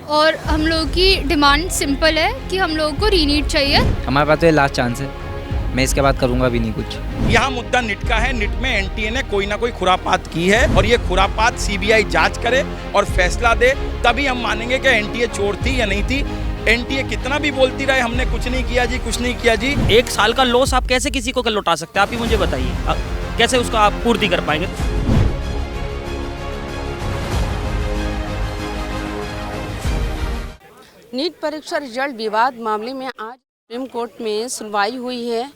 और हम लोगों की डिमांड सिंपल है कि हम लोगों को रीनीट चाहिए। हमारे पास तो ये लास्ट चांस है, मैं इसके बाद करूँगा भी नहीं कुछ। यहाँ मुद्दा निट का है। निट में एनटीए ने कोई ना कोई खुरापात की है और ये खुरापात सीबीआई जांच करे और फैसला दे, तभी हम मानेंगे कि एनटीए चोर थी या नहीं थी। एनटीए कितना भी बोलती रहे हमने कुछ नहीं किया जी, कुछ नहीं किया जी। 1 साल का लॉस आप कैसे किसी को लौटा सकते हैं? आप ही मुझे बताइए, कैसे उसका आप पूर्ति कर पाएंगे? नीट परीक्षा रिजल्ट विवाद मामले में आज सुप्रीम कोर्ट में सुनवाई हुई है।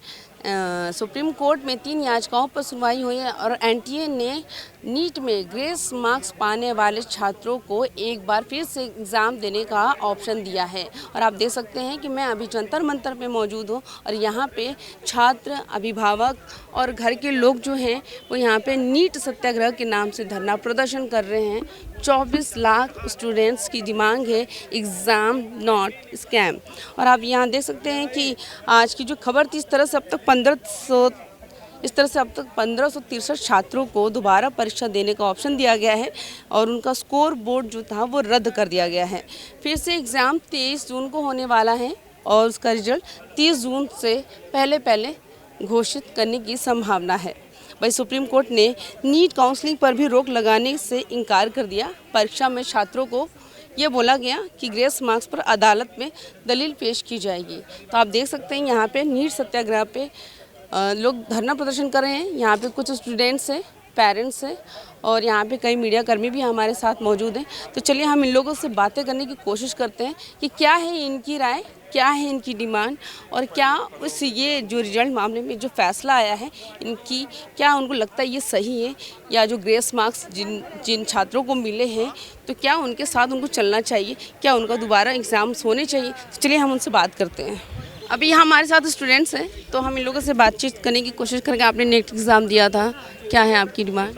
सुप्रीम कोर्ट में 3 याचिकाओं पर सुनवाई हुई है और एनटीए ने नीट में ग्रेस मार्क्स पाने वाले छात्रों को एक बार फिर से एग्ज़ाम देने का ऑप्शन दिया है। और आप देख सकते हैं कि मैं अभी जंतर मंतर पे मौजूद हूँ और यहाँ पे छात्र, अभिभावक और घर के लोग जो हैं वो यहाँ पे नीट सत्याग्रह के नाम से धरना प्रदर्शन कर रहे हैं। 24 लाख स्टूडेंट्स की डिमांड है एग्ज़ाम नॉट स्कैम। और आप यहाँ देख सकते हैं कि आज की जो खबर थी, इस तरह से अब तक 1563 छात्रों को दोबारा परीक्षा देने का ऑप्शन दिया गया है और उनका स्कोर बोर्ड जो था वो रद्द कर दिया गया है। फिर से एग्ज़ाम 23 जून को होने वाला है और उसका रिजल्ट 30 जून से पहले घोषित करने की संभावना है। वही सुप्रीम कोर्ट ने नीट काउंसलिंग पर भी रोक लगाने से इनकार कर दिया। परीक्षा में छात्रों को ये बोला गया कि ग्रेस मार्क्स पर अदालत में दलील पेश की जाएगी। तो आप देख सकते हैं यहाँ पे नीट सत्याग्रह पे लोग धरना प्रदर्शन कर रहे हैं। यहाँ पे कुछ स्टूडेंट्स हैं, पेरेंट्स हैं और यहाँ पे कई मीडिया कर्मी भी हमारे साथ मौजूद हैं। तो चलिए हम इन लोगों से बातें करने की कोशिश करते हैं कि क्या है इनकी राय, क्या है इनकी डिमांड और क्या उस ये जो रिजल्ट मामले में जो फैसला आया है इनकी, क्या उनको लगता है ये सही है या जो ग्रेस मार्क्स जिन छात्रों को मिले हैं तो क्या उनके साथ उनको चलना चाहिए, क्या उनका दोबारा एग्ज़ाम्स होने चाहिए। तो चलिए हम उनसे बात करते हैं। अभी यहाँ हमारे साथ स्टूडेंट्स हैं तो हम इन लोगों से बातचीत करने की कोशिश करेंगे। आपने नेट एग्ज़ाम दिया था, क्या है आपकी डिमांड?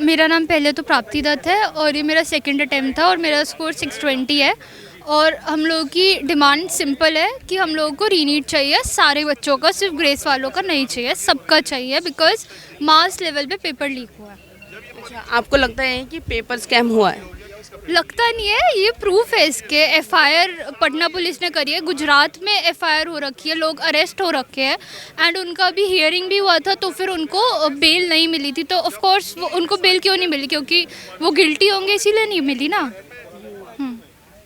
मेरा नाम पहले तो प्राप्ति दत्त है और ये मेरा सेकंड अटेम्प्ट था और मेरा स्कोर 620 है। और हम लोगों की डिमांड सिंपल है कि हम लोगों को रीनीट चाहिए सारे बच्चों का, सिर्फ ग्रेस वालों का नहीं चाहिए, सबका चाहिए बिकॉज मास लेवल पे पेपर लीक हुआ है। अच्छा, आपको लगता है कि पेपर स्कैम हुआ है? लगता नहीं है, ये प्रूफ है इसके। एफआईआर पटना पुलिस ने करी है, गुजरात में एफआईआर हो रखी है, लोग अरेस्ट हो रखे हैं एंड उनका भी हियरिंग भी हुआ था तो फिर उनको बेल नहीं मिली थी। तो ऑफ कोर्स उनको बेल क्यों नहीं मिली, क्योंकि वो गिल्टी होंगे इसीलिए नहीं मिली ना।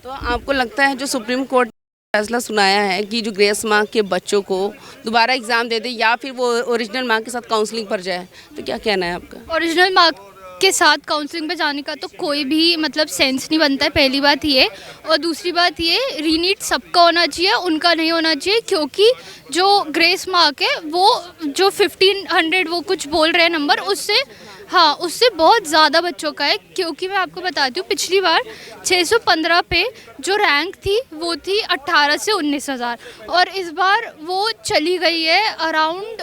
तो आपको लगता है जो सुप्रीम कोर्ट ने फैसला सुनाया है कि जो ग्रेस मार्क के बच्चों को दोबारा एग्ज़ाम दे दे या फिर वो ओरिजिनल मार्क के साथ काउंसलिंग पर जाए, तो क्या कहना है आपका? ओरिजिनल मार्क के साथ काउंसलिंग पे जाने का तो कोई भी मतलब सेंस नहीं बनता है, पहली बात ये। और दूसरी बात ये, रीनीट सबका होना चाहिए, उनका नहीं होना चाहिए, क्योंकि जो ग्रेस मार्क है वो जो 1500 वो कुछ बोल रहे हैं नंबर, उससे बहुत ज़्यादा बच्चों का है। क्योंकि मैं आपको बताती हूँ, पिछली बार 615 पे जो रैंक थी वो थी 18 से 19,000 और इस बार वो चली गई है अराउंड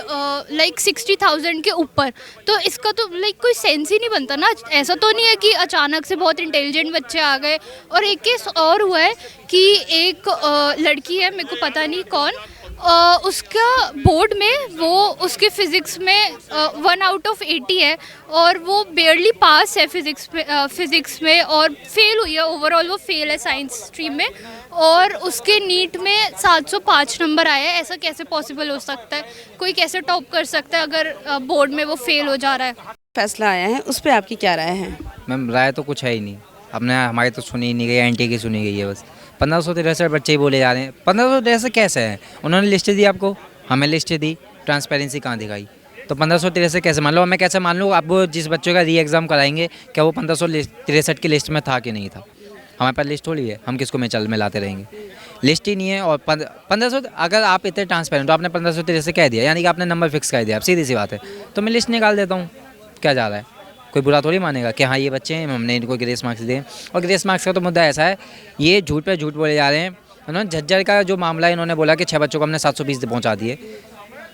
60,000 के ऊपर। तो इसका तो कोई सेंस ही नहीं बनता ना। ऐसा तो नहीं है कि अचानक से बहुत इंटेलिजेंट बच्चे आ गए। और एक केस और हुआ है कि एक लड़की है, मेरे को पता नहीं कौन, उसका बोर्ड में वो उसके फिज़िक्स में 1 आउट ऑफ 80 है और वो बेयरली पास है फिज़िक्स में और फेल हुई है। ओवरऑल वो फेल है साइंस स्ट्रीम में और उसके नीट में 705 नंबर आए हैं। ऐसा कैसे पॉसिबल हो सकता है? कोई कैसे टॉप कर सकता है अगर बोर्ड में वो फेल हो जा रहा है? फैसला आया है उस पर आपकी क्या राय है? मैम राय तो कुछ है ही नहीं, अपने हमारी तो सुनी ही नहीं गई, एनटीए की सुनी गई है बस। 1563 बच्चे ही बोले जा रहे हैं। 1563 कैसे हैं? उन्होंने लिस्ट दी आपको, हमें लिस्ट दी, ट्रांसपेरेंसी कहाँ दिखाई? तो 1563 कैसे मान लो? मैं कैसे मान लूँ? आप जिस बच्चों का री एग्ज़ाम कराएंगे क्या वो 1563 की लिस्ट में था कि नहीं था? हमारे पास लिस्ट थोड़ी है, हम किसको मिलाते रहेंगे? लिस्ट ही नहीं है। और 1500 अगर आप इतने ट्रांसपेरेंट तो आपने 1563 कह दिया, यानी कि आपने नंबर फिक्स कर दिया, आप सीधी सी बात है। तो मैं लिस्ट निकाल देता हूँ, क्या जा रहा है? कोई बुरा थोड़ी मानेगा कि हाँ ये बच्चे हैं, हमने इनको ग्रेस मार्क्स दिए। और ग्रेस मार्क्स का तो मुद्दा ऐसा है, ये झूठ पे झूठ बोले जा रहे हैं। उन्होंने झज्जर का जो मामला है, इन्होंने बोला कि 6 बच्चों को हमने 720 पहुँचा दिए।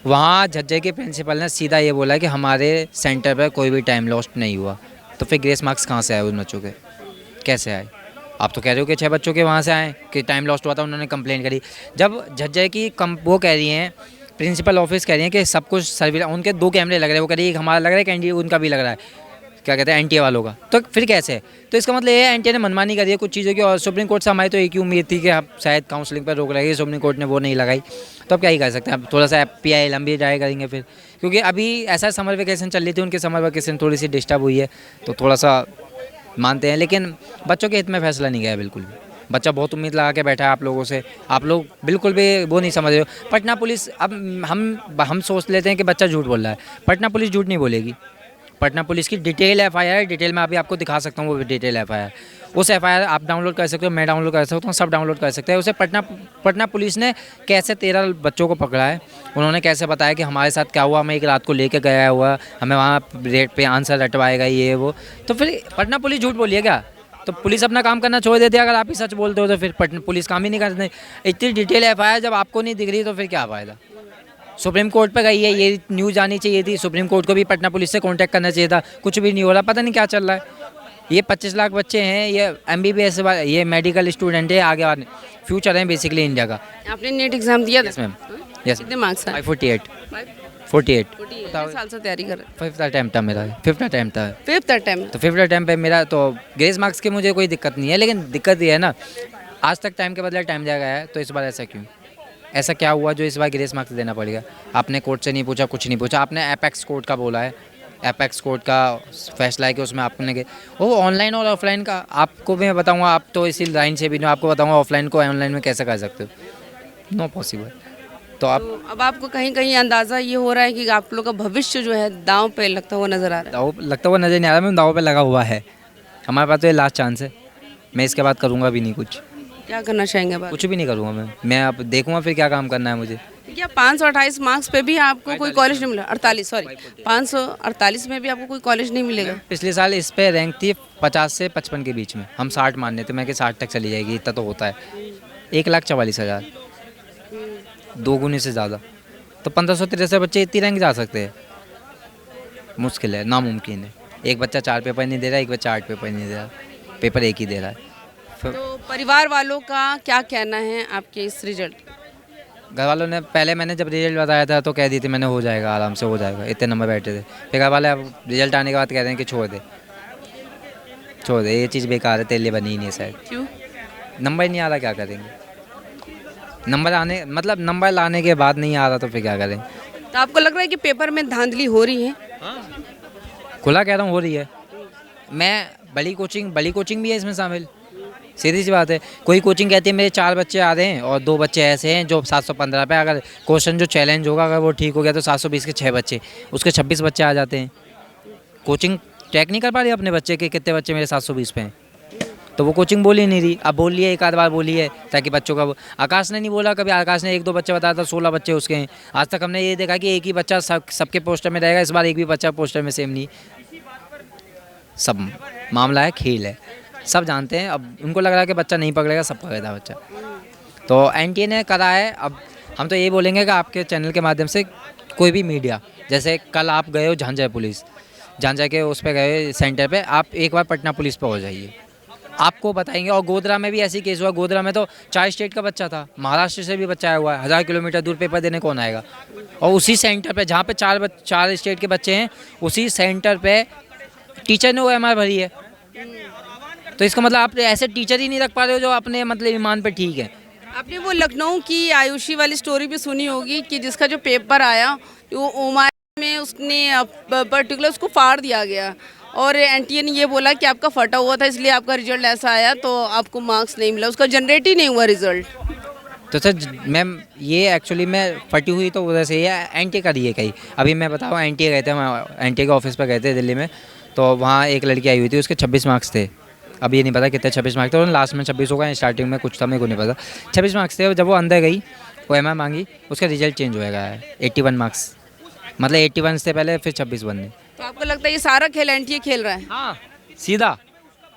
वहाँ झज्जर के प्रिंसिपल ने सीधा ये बोला कि हमारे सेंटर पर कोई भी टाइम लॉस्ट नहीं हुआ। तो फिर ग्रेस मार्क्स कहाँ से आए उन बच्चों के, कैसे आए? आप तो कह रहे हो कि 6 बच्चों के वहाँ से आए कि टाइम लॉस्ट हुआ था, उन्होंने कंप्लेंट करी। जब झज्जर की वो कह रही हैं, प्रिंसिपल ऑफिस कह रही हैं कि सब कुछ सर्विलांस, उनके 2 कैमरे लग रहे हैं, वो कह रही है हमारा लग रहा है, कैंडिडेट उनका भी लग रहा है। क्या कहते हैं एनटीए वालों का, तो फिर कैसे है? तो इसका मतलब ये है एनटीए ने मनमानी करी है कुछ चीज़ों की, और सुप्रीम कोर्ट से हमारी तो एक ही उम्मीद थी कि आप शायद काउंसलिंग पर रोक लगाई, सुप्रीम कोर्ट ने वो नहीं लगाई, तो अब क्या ही कर सकते हैं, अब थोड़ा सा पीआई लंबी ट्राई करेंगे फिर, क्योंकि अभी ऐसा समर वेकेशन चल रही थी, उनकी समर वेकेशन थोड़ी सी डिस्टर्ब हुई है, तो थोड़ा सा मानते हैं, लेकिन बच्चों के हित में फैसला नहीं गया बिल्कुल भी। बच्चा बहुत उम्मीद लगा के बैठा है आप लोगों से, आप लोग बिल्कुल भी वो नहीं समझ रहे हो। पटना पुलिस, अब हम सोच लेते हैं कि बच्चा झूठ बोल रहा है, पटना पुलिस झूठ नहीं बोलेगी। पटना पुलिस की डिटेल एफआईआर, डिटेल में अभी आपको दिखा सकता हूँ वो डिटेल एफआईआर, उस एफआईआर आप डाउनलोड कर सकते हो, मैं डाउनलोड कर सकता हूँ, सब डाउनलोड कर सकते हैं। उसे पटना पुलिस ने कैसे 13 बच्चों को पकड़ा है, उन्होंने कैसे बताया कि हमारे साथ क्या हुआ, हमें एक रात को लेके गया हुआ, हमें वहाँ रेट पे आंसर रटवाएगा ये वो, तो फिर पटना पुलिस झूठ बोलिए क्या? तो पुलिस अपना काम करना छोड़ देती है अगर आप ही सच बोलते हो, तो फिर पटना पुलिस काम ही नहीं करते। इतनी डिटेल एफआईआर जब आपको नहीं दिख रही तो फिर क्या फ़ायदा? सुप्रीम कोर्ट पे गई है, ये न्यूज़ आनी चाहिए थी, सुप्रीम कोर्ट को भी पटना पुलिस से कांटेक्ट करना चाहिए था, कुछ भी नहीं हो रहा, पता नहीं क्या चल रहा है। ये 25 लाख बच्चे हैं, ये एमबीबीएस, ये मेडिकल स्टूडेंट है, आगे आने फ्यूचर है बेसिकली इंडिया का। आपने नेट एग्जाम दिया था? Yes ma'am, yes. कितने मार्क्स आए? 48 कितने साल से तैयारी कर रहे हैं? 5th अटैम्प्ट था मेरा, 5th अटैम्प्ट था। 5th attempt. तो 5th अटैम्प्ट पे मेरा, तो ग्रेस मार्क्स की मुझे कोई दिक्कत नहीं है, लेकिन दिक्कत ये है ना, आज तक टाइम के बदले टाइम दिया गया है, तो इस बार ऐसा क्यों? ऐसा क्या हुआ जो इस बार ग्रेस मार्क्स देना पड़ेगा? आपने कोर्ट से नहीं पूछा, कुछ नहीं पूछा, आपने एपेक्स कोर्ट का बोला है, एपेक्स कोर्ट का फैसला है कि उसमें आपने वो ऑनलाइन और ऑफलाइन का, आपको मैं बताऊंगा, आप तो इसी लाइन से भी नहीं, आपको बताऊंगा ऑफलाइन को ऑनलाइन में कैसे कर सकते हो, नो पॉसिबल। तो आप तो अब आपको कहीं कहीं अंदाज़ा ये हो रहा है कि आप लोग का भविष्य जो है दांव पे लगता हुआ नजर आ रहा है। दाव लगता हुआ नज़र नहीं आ रहा, मैं दाव पे लगा हुआ है, हमारे पास तो ये लास्ट चांस है, मैं इसके बाद करूँगा भी नहीं कुछ, क्या करना चाहेंगे अब? कुछ भी नहीं करूँगा मैं अब देखूँगा फिर क्या काम करना है मुझे। क्या 528 मार्क्स पे भी आपको कोई कॉलेज नहीं मिला? 48 सॉरी 548 में भी आपको कोई कॉलेज नहीं मिलेगा? पिछले साल इस पे रैंक थी 50 से 55 के बीच में, हम 60 मानने थे, मैं कि 60 तक चली जाएगी, इतना तो होता है। 1,44,000, 2 गुने से ज़्यादा, तो 1563 बच्चे इतनी रैंक जा सकते हैं? मुश्किल है, नामुमकिन है। एक बच्चा 4 पेपर नहीं दे रहा, एक बच्चा 8 पेपर नहीं दे रहा, पेपर एक ही दे रहा है। तो परिवार वालों का क्या कहना है आपके इस रिजल्ट? घर वालों ने, पहले मैंने जब रिजल्ट बताया था तो कह दी थी मैंने हो जाएगा, आराम से हो जाएगा, इतने नंबर बैठे थे। फिर घर वाले अब रिजल्ट आने के बाद कह रहे हैं कि छोड़ दे, ये चीज़ बेकार है, तेरे लिए बनी ही नहीं है शायद। क्यों? नंबर ही नहीं आ रहा, क्या करेंगे? नंबर लाने के बाद नहीं आ रहा तो फिर क्या करें? तो आपको लग रहा है कि पेपर में धांधली हो रही है? खुला कह रहा हूँ, हो रही है। मैं बड़ी कोचिंग भी है इसमें शामिल, सीधी सी बात है। कोई कोचिंग कहती है मेरे 4 बच्चे आ रहे हैं और 2 बच्चे ऐसे हैं जो 715 पे, अगर क्वेश्चन जो चैलेंज होगा अगर वो ठीक हो गया तो 720 के 6 बच्चे, उसके 26 बच्चे आ जाते हैं। कोचिंग ट्रैक नहीं कर पा रही अपने बच्चे के कितने बच्चे मेरे 720 पे हैं, तो वो कोचिंग बोल ही नहीं रही। अब बोल लिया, एक आध बार बोली है ताकि बच्चों का, आकाश ने नहीं बोला कभी, आकाश ने 1-2 बच्चे बताया था, 16 बच्चे उसके हैं। आज तक हमने ये देखा कि एक ही बच्चा सबके पोस्टर में रहेगा, इस बार एक भी बच्चा पोस्टर में सेम नहीं। सब मामला है, खेल है, सब जानते हैं। अब उनको लग रहा है कि बच्चा नहीं पकड़ेगा, सब पकड़ेगा बच्चा। तो एनटीए ने करा है। अब हम तो ये बोलेंगे कि आपके चैनल के माध्यम से कोई भी मीडिया, जैसे कल आप गए हो झांझा के उस पर गए सेंटर पे, आप एक बार पटना पुलिस पे हो जाइए, आपको बताएंगे। और गोधरा में भी ऐसी केस हुआ, गोधरा में तो 4 स्टेट का बच्चा था, महाराष्ट्र से भी बच्चा आया हुआ है, 1000 किलोमीटर दूर पेपर देने कौन आएगा? और उसी सेंटर पे जहाँ पे 4 स्टेट के बच्चे हैं, उसी सेंटर पे टीचर ने OMR भरी है। तो इसका मतलब आप ऐसे टीचर ही नहीं रख पा रहे हो जो अपने मतलब ईमान पे ठीक है। आपने वो लखनऊ की आयुषी वाली स्टोरी भी सुनी होगी कि जिसका जो पेपर आया वो ओमार में उसने पर्टिकुलर उसको फाड़ दिया गया, और एनटीए ने ये बोला कि आपका फटा हुआ था इसलिए आपका रिजल्ट ऐसा आया, तो आपको मार्क्स नहीं मिला, उसका जनरेट ही नहीं हुआ रिजल्ट। तो सर मैम, ये एक्चुअली मैं फटी हुई तो उधर से ये एनटीए का दिए कहीं। अभी मैं बताऊँ, एनटीए गए थे, हम एनटीए के ऑफिस पर गए थे दिल्ली में, तो वहाँ एक लड़की आई हुई थी, उसके 26 मार्क्स थे। अब ये नहीं पता कितने 26 मार्क्स थे, और लास्ट में 26 होगा, स्टार्टिंग में कुछ था मेरे को नहीं पता। 26 मार्क्स थे। जब वो अंदर गई, OMR मांगी, उसका रिजल्ट चेंज हो गया है, 81 मार्क्स, मतलब 81 से पहले फिर 26 बनने। तो आपको लगता है ये सारा खेल एनटीए खेल रहा है? हाँ, सीधा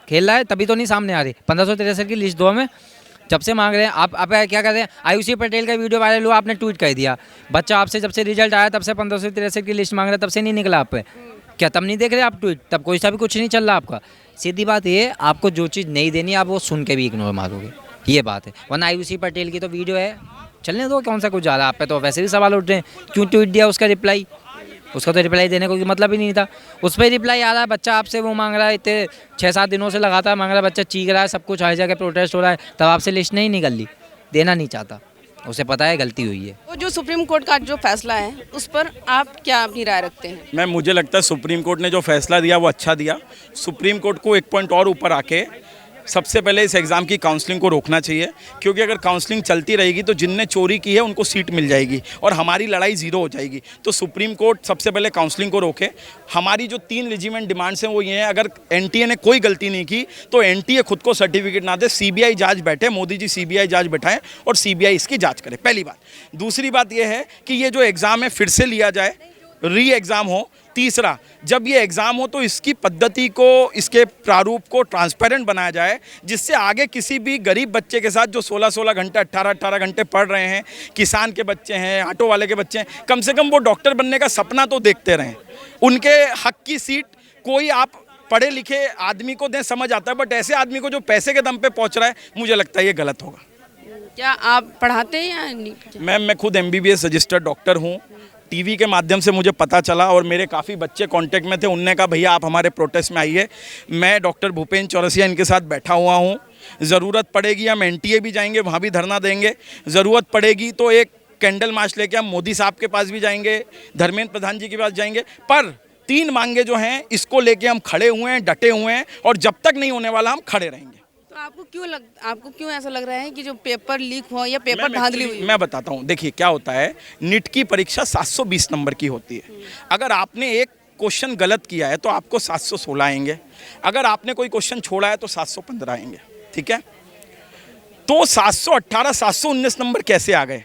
खेल रहा है, तभी तो नहीं सामने आ रही। 1563 की लिस्ट दो हमें, जब से मांग रहे हैं आप क्या कर रहे हैं? आयुषी पटेल का वीडियो वायरल हुआ, आपने ट्वीट कर दिया, बच्चा आपसे जब से रिजल्ट आया तब से 1563 की लिस्ट मांग रहा है, तब से नहीं निकला आप पे। क्या तब नहीं देख रहे आप ट्वीट? तब कोई सा भी कुछ नहीं चल रहा आपका। सीधी बात ये, आपको जो चीज़ नहीं देनी आप वो सुन के भी इग्नोर मारोगे, ये बात है। वरना आयुषी पटेल की तो वीडियो है, चलने दो, कौन सा कुछ जा रहा है आप पे? तो वैसे भी सवाल उठ रहे हैं, क्यों ट्वीट दिया उसका रिप्लाई? उसका तो रिप्लाई देने को कोई मतलब ही नहीं था। उस पर रिप्लाई आ रहा है, बच्चा आपसे वो मांग रहा है, इतने 6-7 दिनों से लगातार मांग रहा है, बच्चा चीख रहा है, सब कुछ हर जगह प्रोटेस्ट हो रहा है, तब आपसे लिस्ट नहीं निकल ली। देना नहीं चाहता, उसे पता है गलती हुई है। तो जो सुप्रीम कोर्ट का जो फैसला है उस पर आप क्या अपनी राय रखते हैं? मुझे लगता है सुप्रीम कोर्ट ने जो फैसला दिया वो अच्छा दिया। सुप्रीम कोर्ट को एक पॉइंट और ऊपर आके सबसे पहले इस एग्ज़ाम की काउंसलिंग को रोकना चाहिए, क्योंकि अगर काउंसलिंग चलती रहेगी तो जिनने चोरी की है उनको सीट मिल जाएगी और हमारी लड़ाई ज़ीरो हो जाएगी। तो सुप्रीम कोर्ट सबसे पहले काउंसलिंग को रोके। हमारी जो 3 लेजिमेंट डिमांड्स हैं वो ये हैं, अगर एनटीए ने कोई गलती नहीं की तो एनटीए खुद को सर्टिफिकेट ना दे, सीबीआई जांच बैठे, मोदी जी सीबीआई जांच बैठाएं और सीबीआई इसकी जाँच करे, पहली बात। दूसरी बात यह है कि ये जो एग्ज़ाम है फिर से लिया जाए, री एग्ज़ाम हो। तीसरा, जब ये एग्ज़ाम हो तो इसकी पद्धति को, इसके प्रारूप को ट्रांसपेरेंट बनाया जाए, जिससे आगे किसी भी गरीब बच्चे के साथ जो 16-16 घंटे 18-18 घंटे पढ़ रहे हैं, किसान के बच्चे हैं, ऑटो वाले के बच्चे हैं, कम से कम वो डॉक्टर बनने का सपना तो देखते रहें। उनके हक की सीट कोई आप पढ़े लिखे आदमी को दें, समझ आता है, बट ऐसे आदमी को जो पैसे के दम पे पहुँच रहा है, मुझे लगता है ये गलत होगा। क्या आप पढ़ाते हैं या नहीं? मैम, मैं खुद MBBS रजिस्टर्ड डॉक्टर हूँ। टीवी के माध्यम से मुझे पता चला और मेरे काफ़ी बच्चे कांटेक्ट में थे, उनने कहा भैया आप हमारे प्रोटेस्ट में आइए। मैं डॉक्टर भूपेंद्र चौरसिया इनके साथ बैठा हुआ हूँ। ज़रूरत पड़ेगी हम NTA भी जाएंगे, वहाँ भी धरना देंगे। ज़रूरत पड़ेगी तो एक कैंडल मार्च लेके हम मोदी साहब के पास भी जाएंगे, धर्मेंद्र प्रधान जी के पास जाएंगे। पर 3 मांगे जो हैं इसको लेके हम खड़े हुए हैं, डटे हुए हैं, और जब तक नहीं होने वाला हम खड़े रहेंगे। तो आपको क्यों ऐसा लग रहा है कि जो पेपर लीक हो या पेपर धांधली हुई? मैं बताता हूँ, देखिए क्या होता है, नीट की परीक्षा 720 नंबर की होती है। अगर आपने एक क्वेश्चन गलत किया है तो आपको 716 आएंगे, अगर आपने कोई क्वेश्चन छोड़ा है तो 715 आएंगे, ठीक है। तो 718 719 नंबर कैसे आ गए?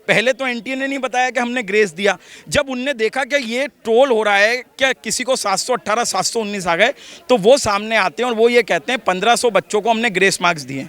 पहले तो एनटीए ने नहीं बताया कि हमने ग्रेस दिया। जब उनने देखा कि ये ट्रोल हो रहा है, क्या किसी को 718 719 आ गए, तो वो सामने आते हैं और वो ये कहते हैं 1500 बच्चों को हमने ग्रेस मार्क्स दिए।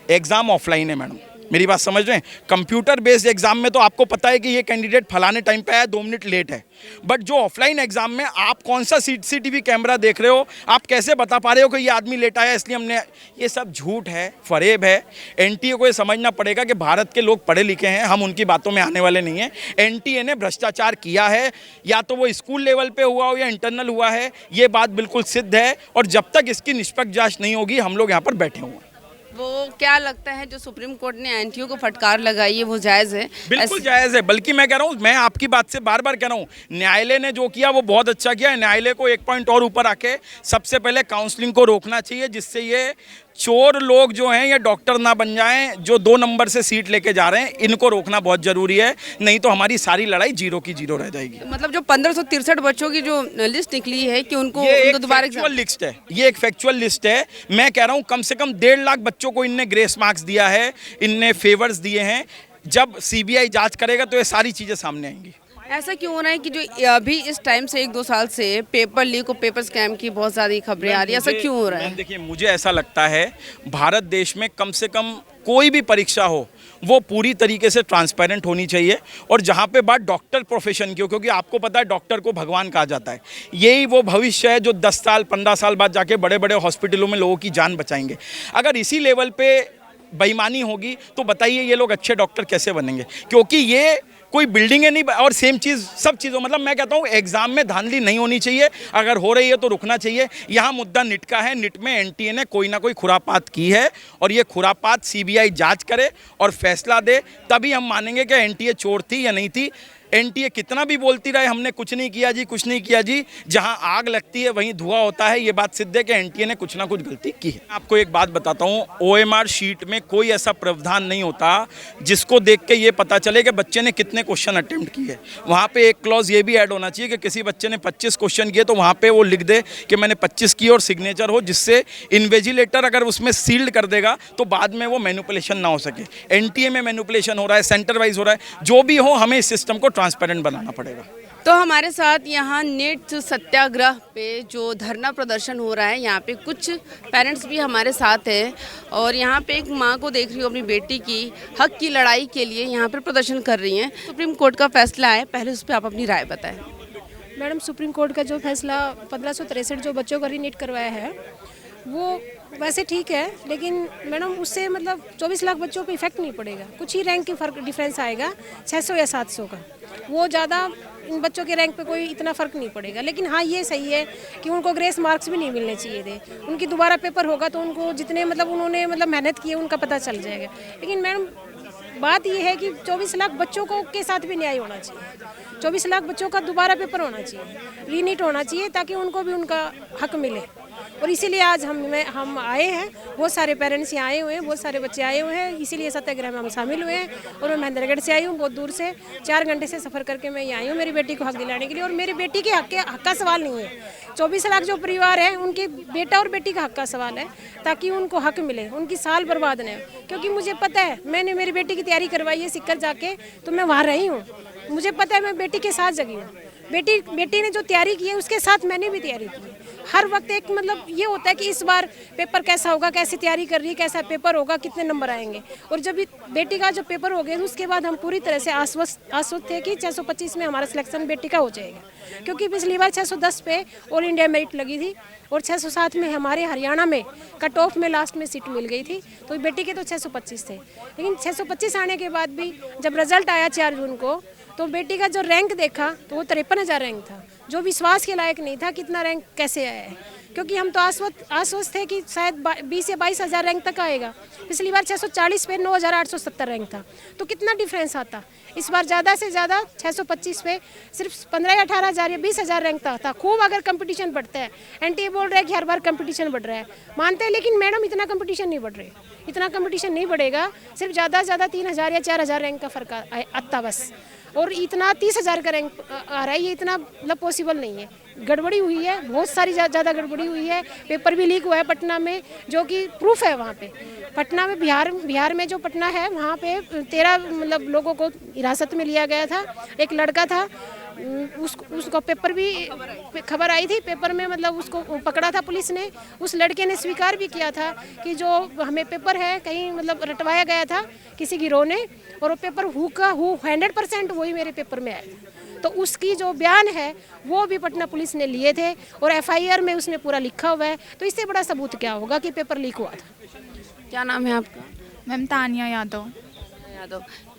एग्ज़ाम ऑफलाइन है मैडम, मेरी बात समझ रहे हैं। कंप्यूटर बेस्ड एग्जाम में तो आपको पता है कि ये कैंडिडेट फलाने टाइम पे आया, 2 मिनट लेट है, बट जो ऑफलाइन एग्जाम में आप कौन सा CCTV कैमरा देख रहे हो, आप कैसे बता पा रहे हो कि ये आदमी लेट आया इसलिए हमने? ये सब झूठ है, फरेब है। एनटीए को ये समझना पड़ेगा कि भारत के लोग पढ़े लिखे हैं, हम उनकी बातों में आने वाले नहीं हैं। एनटीए ने भ्रष्टाचार किया है, या तो वो स्कूल लेवल पे हुआ हो या इंटरनल हुआ है, ये बात बिल्कुल सिद्ध है। और जब तक इसकी निष्पक्ष जांच नहीं होगी हम लोग यहाँ पर बैठे हुए हैं। वो क्या लगता है जो सुप्रीम कोर्ट ने एनटीए को फटकार लगाई है वो जायज़ है? बिल्कुल जायज़ है, बल्कि मैं कह रहा हूँ, मैं आपकी बात से बार बार कह रहा हूँ, न्यायालय ने जो किया वो बहुत अच्छा किया है। न्यायालय को एक पॉइंट और ऊपर आके सबसे पहले काउंसलिंग को रोकना चाहिए, जिससे ये चोर लोग जो हैं ये डॉक्टर ना बन जाएं, जो 2 नंबर से सीट लेके जा रहे हैं, इनको रोकना बहुत ज़रूरी है। नहीं तो हमारी सारी लड़ाई 0 की 0 रह जाएगी। मतलब जो 1563 बच्चों की जो लिस्ट निकली है कि उनको दोबारा फैक्चुअल लिस्ट है, ये एक फैक्चुअल लिस्ट है। मैं कह रहा हूँ कम से कम 1.5 लाख बच्चों को इनने ग्रेस मार्क्स दिया है, इनने फेवर्स दिए हैं। जब CBI जांच करेगा तो ये सारी चीज़ें सामने आएंगी। ऐसा क्यों हो रहा है कि जो अभी इस टाइम से 1-2 साल से पेपर लीक और पेपर स्कैम की बहुत ज़्यादा खबरें आ रही है, ऐसा क्यों हो रहा है? देखिए, मुझे ऐसा लगता है भारत देश में कम से कम कोई भी परीक्षा हो वो पूरी तरीके से ट्रांसपेरेंट होनी चाहिए। और जहाँ पे बात डॉक्टर प्रोफेशन की हो, क्योंकि आपको पता है डॉक्टर को भगवान कहा जाता है, यही वो भविष्य है जो 10 साल 15 साल बाद जाके बड़े बड़े हॉस्पिटलों में लोगों की जान बचाएंगे। अगर इसी लेवल पे बेईमानी होगी तो बताइए ये लोग अच्छे डॉक्टर कैसे बनेंगे? क्योंकि ये कोई बिल्डिंग है नहीं, और सेम चीज़ सब चीज़ों, मतलब मैं कहता हूँ एग्जाम में धांधली नहीं होनी चाहिए, अगर हो रही है तो रुकना चाहिए। यहाँ मुद्दा निट का है, निट में एनटीए ने कोई ना कोई खुरापात की है और ये खुरापात CBI जांच करे और फैसला दे, तभी हम मानेंगे कि एनटीए चोर थी या नहीं थी। एनटीए कितना भी बोलती रहे हमने कुछ नहीं किया जी, कुछ नहीं किया जी, जहां आग लगती है वहीं धुआं होता है, ये बात सिद्ध है कि एनटीए ने कुछ ना कुछ गलती की है। आपको एक बात बताता हूं, OMR शीट में कोई ऐसा प्रावधान नहीं होता जिसको देख के ये पता चले कि बच्चे ने कितने क्वेश्चन अटेम्प्ट किए। वहाँ पे एक क्लॉज ये भी ऐड होना चाहिए कि किसी बच्चे ने 25 क्वेश्चन किए तो वहाँ पे वो लिख दे कि मैंने 25 किए और सिग्नेचर हो, जिससे इन्विजिलेटर अगर उसमें सील्ड कर देगा तो बाद में वो मैनिपुलेशन ना हो सके। एनटीए में मैनिपुलेशन हो रहा है, सेंटर वाइज हो रहा है, जो भी हो हमें इस सिस्टम को ट्रांसपेरेंट बनाना पड़ेगा। तो हमारे साथ यहाँ नेट सत्याग्रह पे जो धरना प्रदर्शन हो रहा है, यहाँ पे कुछ पेरेंट्स भी हमारे साथ हैं और यहाँ पे एक माँ को देख रही हूँ अपनी बेटी की हक की लड़ाई के लिए यहाँ पर प्रदर्शन कर रही हैं। सुप्रीम कोर्ट का फैसला है, पहले उस पर आप अपनी राय बताएं। मैडम, सुप्रीम कोर्ट का जो फैसला 1563 जो बच्चों का रीनीट करवाया है वो वैसे ठीक है, लेकिन मैडम उससे मतलब 24 लाख बच्चों पे इफेक्ट नहीं पड़ेगा। कुछ ही रैंक की फर्क डिफरेंस आएगा, 600 या 700 का। वो ज़्यादा इन बच्चों के रैंक पे कोई इतना फ़र्क नहीं पड़ेगा। लेकिन हाँ, ये सही है कि उनको ग्रेस मार्क्स भी नहीं मिलने चाहिए थे। उनकी दोबारा पेपर होगा तो उनको जितने मतलब उन्होंने मतलब मेहनत की है उनका पता चल जाएगा। लेकिन मैडम बात ये है कि 24 लाख बच्चों को के साथ भी न्याय होना चाहिए। 24 लाख बच्चों का दोबारा पेपर होना चाहिए, रीनीट होना चाहिए, ताकि उनको भी उनका हक मिले। और इसीलिए आज हम आए हैं, बहुत सारे पेरेंट्स यहाँ आए हुए हैं, बहुत सारे बच्चे आए हुए हैं, इसीलिए सत्याग्रह में हम शामिल हुए हैं। और मैं महेंद्रगढ़ से आई हूँ, बहुत दूर से 4 घंटे से सफ़र करके मैं यहाँ आई हूँ मेरी बेटी को हक दिलाने के लिए। और मेरी बेटी के हक का सवाल नहीं है, 24 लाख जो परिवार है उनके बेटा और बेटी का हक का सवाल है, ताकि उनको हक मिले, उनकी साल बर्बाद न हो। क्योंकि मुझे पता है, मैंने मेरी बेटी की तैयारी करवाई है सिक्कर जाके, तो मैं वहाँ रही हूँ, मुझे पता है, मैं बेटी के साथ जगी हूँ। बेटी ने जो तैयारी की है उसके साथ मैंने भी तैयारी की है। हर वक्त एक मतलब ये होता है कि इस बार पेपर कैसा होगा, कैसे तैयारी कर रही है, कैसा पेपर होगा, कितने नंबर आएंगे। और जब बेटी का जो पेपर हो गया उसके बाद हम पूरी तरह से आश्वस्त थे कि 625 में हमारा सिलेक्शन बेटी का हो जाएगा। क्योंकि पिछली बार 610 पे ऑल इंडिया मेरिट लगी थी और 607 में हमारे हरियाणा में कट ऑफ में लास्ट में सीट मिल गई थी, तो बेटी के तो 625 थे। लेकिन 625 आने के बाद भी जब रिजल्ट आया 4 जून को, तो बेटी का जो रैंक देखा तो वो 53,000 रैंक था, जो विश्वास के लायक नहीं था कितना रैंक कैसे आया है। क्योंकि हम तो आश्वस्त थे कि शायद 20 या 22,000 रैंक तक आएगा। पिछली बार 640 पे 9,870 रैंक था, तो कितना डिफरेंस आता। इस बार ज़्यादा से ज़्यादा 625 पे सिर्फ 15 या 18,000 या 20,000 रैंक था। खूब अगर कंपटीशन बढ़ता है, एनटीए बोल रहा है कि हर बार कंपटीशन बढ़ रहा है, मानते हैं, लेकिन मैडम इतना कंपटीशन नहीं बढ़ रहा है, इतना कंपटीशन नहीं बढ़ेगा। सिर्फ ज़्यादा से ज़्यादा 3,000 या 4,000 रैंक का फ़र्क आता बस। और इतना 30,000 का रैंक आ रहा है, ये इतना मतलब पॉसिबल नहीं है। गड़बड़ी हुई है, बहुत सारी ज़्यादा गड़बड़ी हुई है। पेपर भी लीक हुआ है पटना में, जो कि प्रूफ है वहाँ पे। पटना में बिहार में जो पटना है वहाँ पे 13 मतलब लोगों को हिरासत में लिया गया था। एक लड़का था, उसको पेपर भी खबर आई थी, पेपर में मतलब उसको पकड़ा था पुलिस ने। उस लड़के ने स्वीकार भी किया था कि जो हमें पेपर है कहीं मतलब रटवाया गया था किसी गिरोह ने, और वो पेपर 100% वही मेरे पेपर में आया था। तो उसकी जो बयान है वो भी पटना पुलिस ने लिए थे और FIR में उसने पूरा लिखा हुआ है। तो इससे बड़ा सबूत क्या होगा कि पेपर लीक हुआ था। क्या नाम है आपका? मैम तानिया यादव।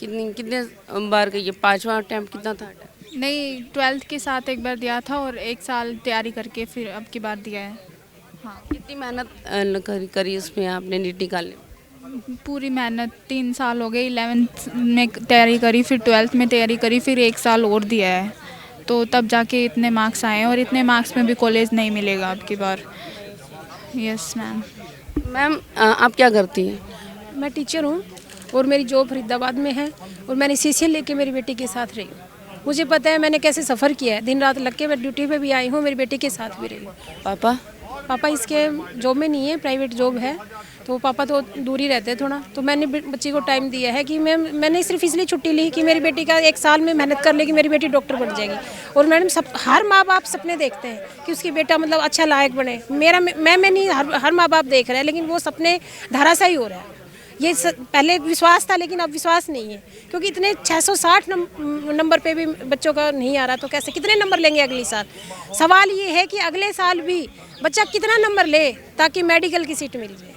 कितने बार का ये 5वां अटेम्प्ट कितना था? नहीं, 12th के साथ एक बार दिया था और 1 साल तैयारी करके फिर अब की बार दिया है। हाँ, कितनी मेहनत करी इसमें आपने नीट निकालने में? पूरी मेहनत 3 साल हो गए। 11th में तैयारी करी, फिर 12th में तैयारी करी, फिर 1 साल और दिया है, तो तब जाके इतने मार्क्स आए हैं। और इतने मार्क्स में भी कॉलेज नहीं मिलेगा अब की बार। Yes ma'am. मैम आप क्या करती हैं? मैं टीचर हूँ और मेरी जॉब फरीदाबाद में है, और मैंने CCL लेके मेरी बेटी के साथ रही हूँ। मुझे पता है मैंने कैसे सफ़र किया है, दिन रात लग के मैं ड्यूटी पे भी आई हूँ, मेरी बेटी के साथ भी रही हूँ। पापा इसके जॉब में नहीं है, प्राइवेट जॉब है, तो पापा तो दूर ही रहते हैं थोड़ा। तो मैंने बच्ची को टाइम दिया है कि मैंने सिर्फ इसलिए छुट्टी ली कि मेरी बेटी का 1 साल में मेहनत कर लेगी, मेरी बेटी डॉक्टर बन जाएगी। और मैडम हर माँ बाप सपने देखते हैं कि उसकी बेटा मतलब अच्छा लायक बने। मैं नहीं, हर माँ बाप देख रहे हैं, लेकिन वो सपने धराशायी हो रहा है। ये पहले विश्वास था, लेकिन अब विश्वास नहीं है, क्योंकि इतने 660 नंबर पे भी बच्चों का नहीं आ रहा, तो कैसे कितने नंबर लेंगे अगले साल। सवाल ये है कि अगले साल भी बच्चा कितना नंबर ले ताकि मेडिकल की सीट मिल जाए।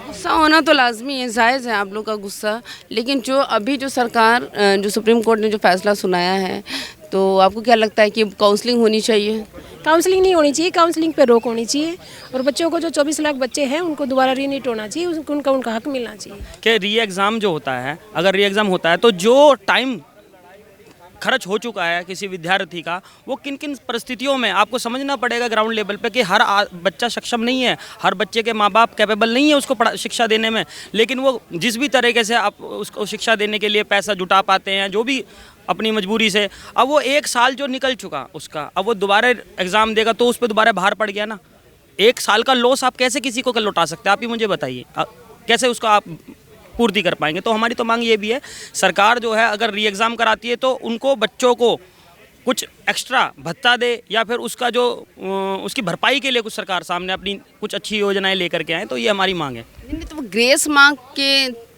गुस्सा होना तो लाजमी है, जायज़ है आप लोग का गुस्सा, लेकिन जो अभी जो सरकार जो सुप्रीम कोर्ट ने जो फैसला सुनाया है, तो आपको क्या लगता है कि काउंसलिंग होनी चाहिए? काउंसलिंग नहीं होनी चाहिए, काउंसलिंग पे रोक होनी चाहिए। और बच्चों को जो 24 लाख बच्चे हैं उनको दोबारा रीनीट होना चाहिए, उनका हक मिलना चाहिए। कि री एग्ज़ाम जो होता है, अगर री एग्ज़ाम होता है तो जो टाइम खर्च हो चुका है किसी विद्यार्थी का, वो किन किन परिस्थितियों में आपको समझना पड़ेगा ग्राउंड लेवल पे कि हर बच्चा सक्षम नहीं है, हर बच्चे के माँ बाप कैपेबल नहीं है उसको शिक्षा देने में। लेकिन वो जिस भी तरीके से आप उसको शिक्षा देने के लिए पैसा जुटा पाते हैं, जो भी अपनी मजबूरी से, अब वो 1 साल जो निकल चुका उसका, अब वो दोबारा एग्ज़ाम देगा तो उस पर दोबारा भार पड़ गया ना। 1 साल का लॉस आप कैसे किसी को लौटा सकते हैं? आप ही मुझे बताइए, कैसे उसको आप पूर्ति कर पाएंगे? तो हमारी तो मांग ये भी है, सरकार जो है अगर री एग्ज़ाम कराती है तो उनको बच्चों को कुछ एक्स्ट्रा भत्ता दे, या फिर उसका जो उसकी भरपाई के लिए कुछ सरकार सामने अपनी कुछ अच्छी योजनाएं लेकर के आए। तो ये हमारी मांग है। नहीं तो ग्रेस मार्क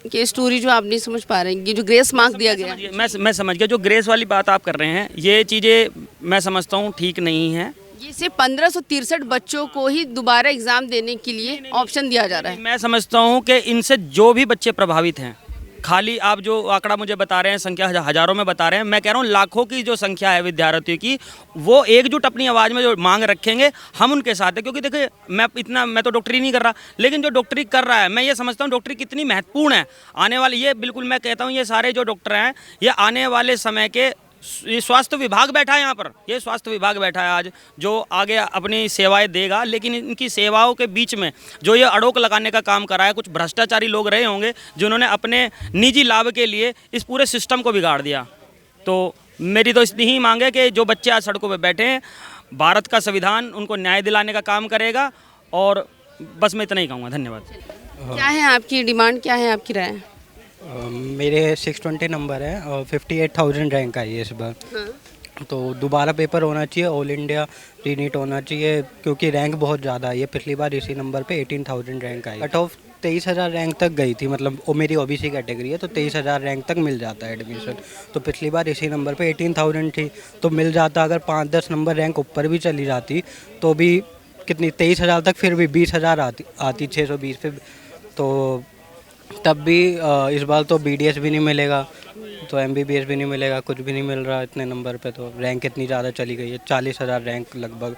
के स्टोरी जो आप नहीं समझ पा रहे हैं, ये जो ग्रेस मार्क दिया गया, मैं समझ गया। जो ग्रेस वाली बात आप कर रहे हैं, ये चीज़ें मैं समझता हूँ ठीक नहीं है। ये सिर्फ 1563 बच्चों को ही दोबारा एग्जाम देने के लिए ऑप्शन दिया जा रहा है। मैं समझता हूँ कि इनसे जो भी बच्चे प्रभावित हैं, खाली आप जो आंकड़ा मुझे बता रहे हैं संख्या हजारों में बता रहे हैं, मैं कह रहा हूँ लाखों की जो संख्या है विद्यार्थियों की, वो एकजुट अपनी आवाज़ में जो मांग रखेंगे हम उनके साथ हैं। क्योंकि देखिए मैं तो डॉक्टरी नहीं कर रहा, लेकिन जो डॉक्टरी कर रहा है मैं ये समझता हूँ डॉक्टरी कितनी महत्वपूर्ण है आने वाली, ये बिल्कुल मैं कहता हूँ ये सारे जो डॉक्टर हैं ये आने वाले समय के, ये स्वास्थ्य विभाग बैठा है यहाँ पर, ये स्वास्थ्य विभाग बैठा है आज जो आगे अपनी सेवाएं देगा, लेकिन इनकी सेवाओं के बीच में जो ये अड़ोक लगाने का काम करा है, कुछ भ्रष्टाचारी लोग रहे होंगे जिन्होंने अपने निजी लाभ के लिए इस पूरे सिस्टम को बिगाड़ दिया। तो मेरी तो इतनी ही मांग है कि जो बच्चे आज सड़कों पर बैठे हैं, भारत का संविधान उनको न्याय दिलाने का काम करेगा, और बस मैं इतना ही कहूँगा। धन्यवाद। क्या है आपकी डिमांड, क्या है आपकी राय? मेरे 620 नंबर है और 58,000 रैंक आई है इस बार। तो दोबारा पेपर होना चाहिए, ऑल इंडिया रीनीट होना चाहिए, क्योंकि रैंक बहुत ज़्यादा आई है। पिछली बार इसी नंबर पे 18,000 रैंक आई। कट ऑफ 23,000 रैंक तक गई थी, मतलब वो मेरी ओबीसी कैटेगरी है तो 23,000 रैंक तक मिल जाता है एडमिशन। तो पिछली बार इसी नंबर पे 18,000 थी तो मिल जाता। अगर 5-10 नंबर रैंक ऊपर भी चली जाती तो भी कितनी 23,000 तक, फिर भी 20,000 आती 620 पे। तो तब भी इस बार तो बीडीएस भी नहीं मिलेगा, तो एमबीबीएस भी नहीं मिलेगा, कुछ भी नहीं मिल रहा इतने नंबर पे। तो रैंक इतनी ज़्यादा चली गई है, 40,000 रैंक लगभग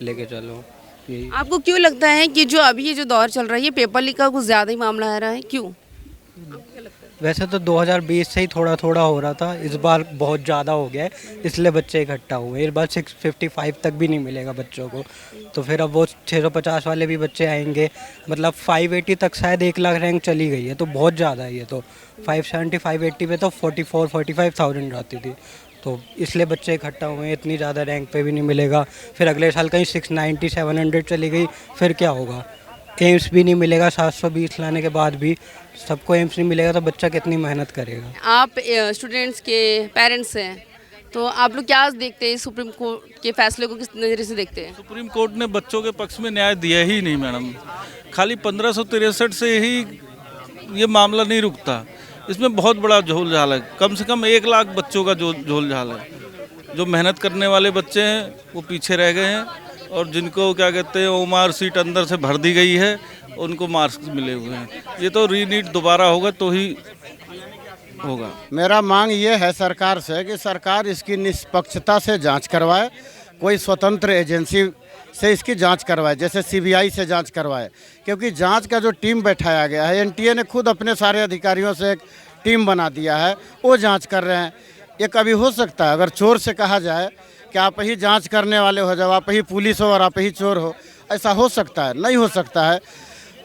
लेके चलो। यही आपको क्यों लगता है कि जो अभी ये जो दौर चल रहा है ये पेपर लीक का कुछ ज़्यादा ही मामला आ रहा है, क्यों? वैसे तो 2020 से ही थोड़ा थोड़ा हो रहा था, इस बार बहुत ज़्यादा हो गया है इसलिए बच्चे इकट्ठा हुए। इस बार 655 तक भी नहीं मिलेगा बच्चों को, तो फिर अब वो 650 वाले भी बच्चे आएंगे। मतलब 580 तक शायद 1 लाख रैंक चली गई है, तो बहुत ज़्यादा है ये। तो 570 580 पे तो 44-45,000 आती थी, तो इसलिए बच्चे इकट्ठा हुए हैं। इतनी ज़्यादा रैंक पे भी नहीं मिलेगा, फिर अगले साल कहीं 690 700 चली गई, फिर क्या होगा? एम्स भी नहीं मिलेगा, 720 लाने के बाद भी सबको एम्स नहीं मिलेगा, तो बच्चा कितनी मेहनत करेगा? आप स्टूडेंट्स के पेरेंट्स हैं, तो आप लोग क्या देखते हैं सुप्रीम कोर्ट के फैसले को, किस नज़रिए से देखते हैं? सुप्रीम कोर्ट ने बच्चों के पक्ष में न्याय दिया ही नहीं मैडम। खाली 1563 से ही ये मामला नहीं रुकता, इसमें बहुत बड़ा झोल झाल है। कम से कम 1 लाख बच्चों का जो झोल झाल है। जो मेहनत करने वाले बच्चे हैं वो पीछे रह गए हैं, और जिनको क्या कहते हैं ओमार सीट अंदर से भर दी गई है उनको मार्क्स मिले हुए हैं। ये तो रीनीट दोबारा होगा तो ही होगा। मेरा मांग ये है सरकार से कि सरकार इसकी निष्पक्षता से जांच करवाए, कोई स्वतंत्र एजेंसी से इसकी जांच करवाए, जैसे सीबीआई से जांच करवाए। क्योंकि जांच का जो टीम बैठाया गया है, एनटीए ने खुद अपने सारे अधिकारियों से एक टीम बना दिया है, वो जांच कर रहे हैं। ये कभी हो सकता है अगर चोर से कहा जाए कि आप ही जांच करने वाले हो जाओ, आप ही पुलिस हो और आप ही चोर हो, ऐसा हो सकता है? नहीं हो सकता है।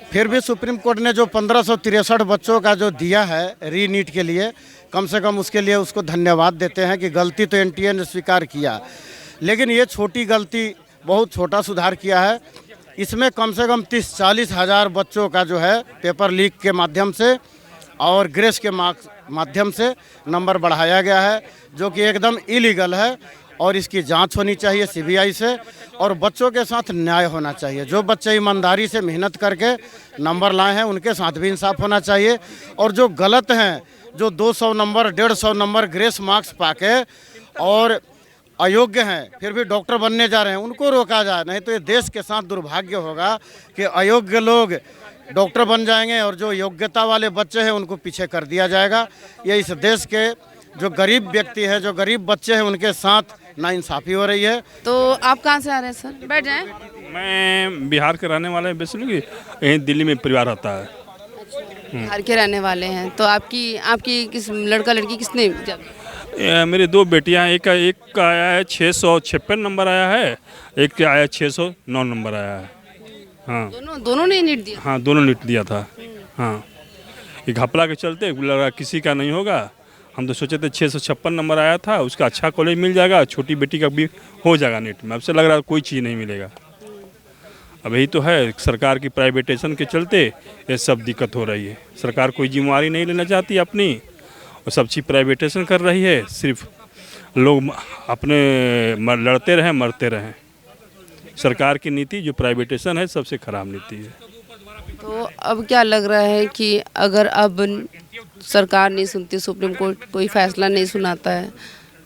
फिर भी सुप्रीम कोर्ट ने जो 1563 बच्चों का जो दिया है रीनीट के लिए, कम से कम उसके लिए उसको धन्यवाद देते हैं कि गलती तो एनटीए ने स्वीकार किया, लेकिन ये छोटी गलती, बहुत छोटा सुधार किया है। इसमें कम से कम 30-40 हज़ार बच्चों का जो है पेपर लीक के माध्यम से और ग्रेस के माध्यम से नंबर बढ़ाया गया है, जो कि एकदम इलीगल है। और इसकी जांच होनी चाहिए सीबीआई से, और बच्चों के साथ न्याय होना चाहिए। जो बच्चे ईमानदारी से मेहनत करके नंबर लाए हैं उनके साथ भी इंसाफ होना चाहिए, और जो गलत हैं, जो 200 नंबर 150 नंबर ग्रेस मार्क्स पाके और अयोग्य हैं फिर भी डॉक्टर बनने जा रहे हैं, उनको रोका जाए। नहीं तो ये देश के साथ दुर्भाग्य होगा कि अयोग्य लोग डॉक्टर बन जाएंगे और जो योग्यता वाले बच्चे हैं उनको पीछे कर दिया जाएगा। ये इस देश के जो गरीब व्यक्ति है, जो गरीब बच्चे हैं, उनके साथ नाइंसाफ़ी हो रही है। तो आप कहाँ से आ रहे हैं सर? बैठ जाएं। मैं बिहार के रहने वाले हैं, बेसिकली यहीं दिल्ली में परिवार रहता है। बिहार के रहने वाले हैं, तो आपकी किस लड़का लड़की किसने जब? मेरी 2 बेटियां हैं, एक का आया है 656 नंबर आया है, एक का आया 609 नंबर आया है। हाँ, दोनों ने नीट दिया? हाँ, दोनों नीट दिया था। हाँ, ये घपला के चलते लगा किसी का नहीं होगा। हम तो सोचे थे 656 नंबर आया था, उसका अच्छा कॉलेज मिल जाएगा, छोटी बेटी का भी हो जाएगा नीट में। अब से लग रहा है कोई चीज़ नहीं मिलेगा। अब यही तो है, सरकार की प्राइवेटेशन के चलते ये सब दिक्कत हो रही है। सरकार कोई जिम्मेवारी नहीं लेना चाहती अपनी, और सब चीज़ प्राइवेटेशन कर रही है। सिर्फ लोग अपने लड़ते रहें, मरते रहें। सरकार की नीति जो प्राइवेटेशन है सबसे ख़राब नीति है। तो अब क्या लग रहा है कि अगर अब सरकार नहीं सुनती, सुप्रीम कोर्ट कोई फैसला नहीं सुनाता है,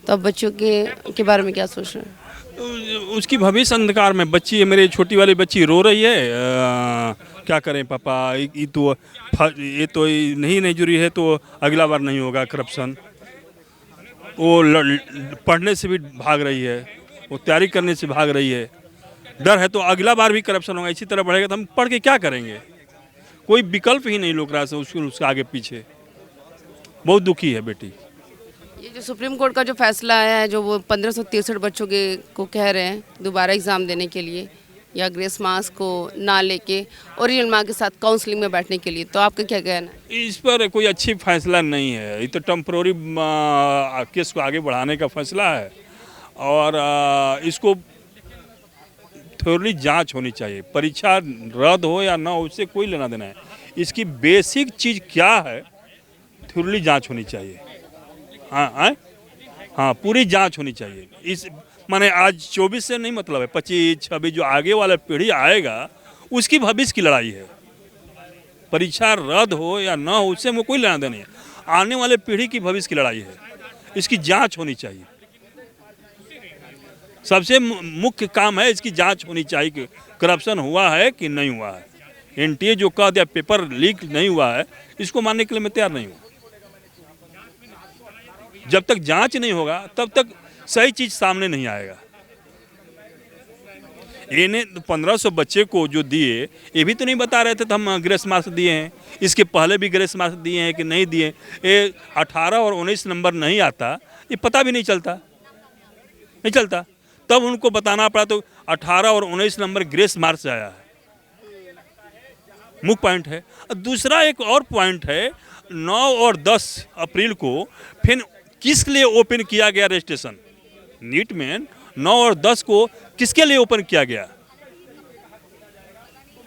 तो अब बच्चों के बारे में क्या सोच रहे हैं? उसकी भविष्य अंधकार में बच्ची है, मेरी छोटी वाली बच्ची रो रही है। क्या करें पापा, ये तो नहीं जुड़ी है तो अगला बार नहीं होगा करप्शन। वो पढ़ने से भी भाग रही है, वो तैयारी करने से भाग रही है। डर है तो अगला बार भी करप्शन होगा। इसी तरह बढ़ेगा तो हम पढ़ के क्या करेंगे? कोई विकल्प ही नहीं लोग रहा से उसके आगे पीछे। बहुत दुखी है बेटी। ये जो सुप्रीम कोर्ट का जो फैसला आया है, जो वो 1563 बच्चों को कह रहे हैं दोबारा एग्ज़ाम देने के लिए या ग्रेस मार्क्स को ना लेके ओरिजिनल मार्क्स के साथ काउंसलिंग में बैठने के लिए, तो आपका क्या कहना है? इस पर कोई अच्छी फैसला नहीं है। ये तो टेम्प्रोरी केस को आगे बढ़ाने का फैसला है और इसको थोड़ी जांच होनी चाहिए। परीक्षा रद्द हो या ना हो उससे कोई लेना देना है। इसकी बेसिक चीज़ क्या है, थोड़ी जांच होनी चाहिए। हाँ, पूरी जांच होनी चाहिए। इस माने आज 24 से नहीं मतलब है, 25-26 जो आगे वाला पीढ़ी आएगा उसकी भविष्य की लड़ाई है। परीक्षा रद्द हो या ना हो उससे वो कोई लेना देना नहीं है। आने वाले पीढ़ी की भविष्य की लड़ाई है। इसकी जांच होनी चाहिए। सबसे मुख्य काम है इसकी जांच होनी चाहिए कि करप्शन हुआ है कि नहीं हुआ है। एनटीए जो कह दिया पेपर लीक नहीं हुआ है, इसको मानने के लिए मैं तैयार नहीं हूँ। जब तक जांच नहीं होगा तब तक सही चीज सामने नहीं आएगा। इन्हें 1500 बच्चे को जो दिए, ये भी तो नहीं बता रहे थे तो हम ग्रेस मार्क्स दिए हैं। इसके पहले भी ग्रेस मार्क्स दिए हैं कि नहीं दिए। ये 18 और 19 नंबर नहीं आता, ये पता भी नहीं चलता। तब उनको बताना पड़ा तो 18 और 19 नंबर ग्रेस मार्क्स आया है। मुख्य पॉइंट है। दूसरा एक और पॉइंट है, 9 और 10 अप्रैल को फिर किस लिए ओपन किया गया रजिस्ट्रेशन? नीट में 9 और 10 को किसके लिए ओपन किया गया?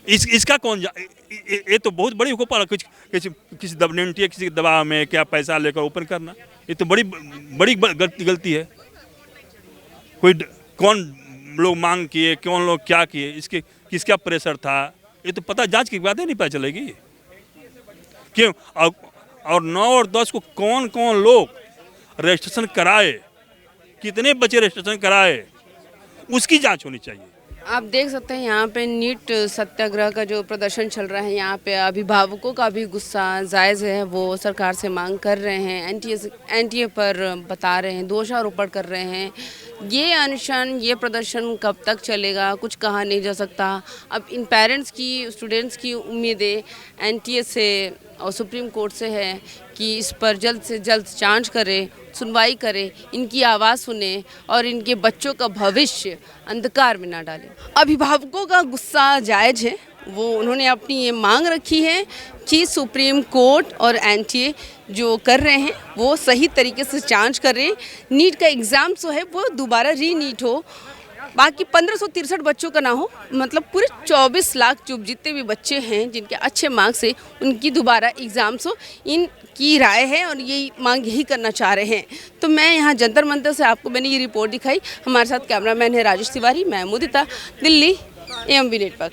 इसका कौन ये तो बहुत बड़ी गोपाल किसी दबाव में क्या पैसा लेकर ओपन करना, ये तो बड़ी गलती है। कोई कौन लोग मांग किए, कौन लोग क्या किए, इसके किसका प्रेशर था, ये तो पता जांच के बाद ही नहीं पता चलेगी क्यों। और 9 और 10 को कौन कौन लोग रजिस्ट्रेशन कराए, कितने बच्चे रजिस्ट्रेशन कराए, उसकी जांच होनी चाहिए। आप देख सकते हैं यहाँ पे नीट सत्याग्रह का जो प्रदर्शन चल रहा है, यहाँ पे अभिभावकों का भी गुस्सा जायज़ है। वो सरकार से मांग कर रहे हैं, एनटीए पर बता रहे हैं, दोषारोपण कर रहे हैं। ये अनशन, ये प्रदर्शन कब तक चलेगा कुछ कहा नहीं जा सकता। अब इन पेरेंट्स की, स्टूडेंट्स की उम्मीदें एनटीए से और सुप्रीम कोर्ट से है कि इस पर जल्द से जल्द जांच करे, सुनवाई करे, इनकी आवाज़ सुने और इनके बच्चों का भविष्य अंधकार में ना डाले। अभिभावकों का गुस्सा जायज़ है। वो उन्होंने अपनी ये मांग रखी है कि सुप्रीम कोर्ट और एनटीए जो कर रहे हैं वो सही तरीके से जांच करें। नीट का एग्ज़ाम जो है वो दोबारा रीनीट हो, बाकी 1563 बच्चों का ना हो, मतलब पूरे 24 लाख जो जितने भी बच्चे हैं जिनके अच्छे मार्क्स है उनकी दोबारा एग्ज़ाम्स हो, इनकी राय है और यही मांग यही करना चाह रहे हैं। तो मैं यहाँ जंतर मंतर से आपको मैंने ये रिपोर्ट दिखाई। हमारे साथ कैमरामैन है राजेश तिवारी, मैं मुदिता, दिल्ली AMV नेटवर्क।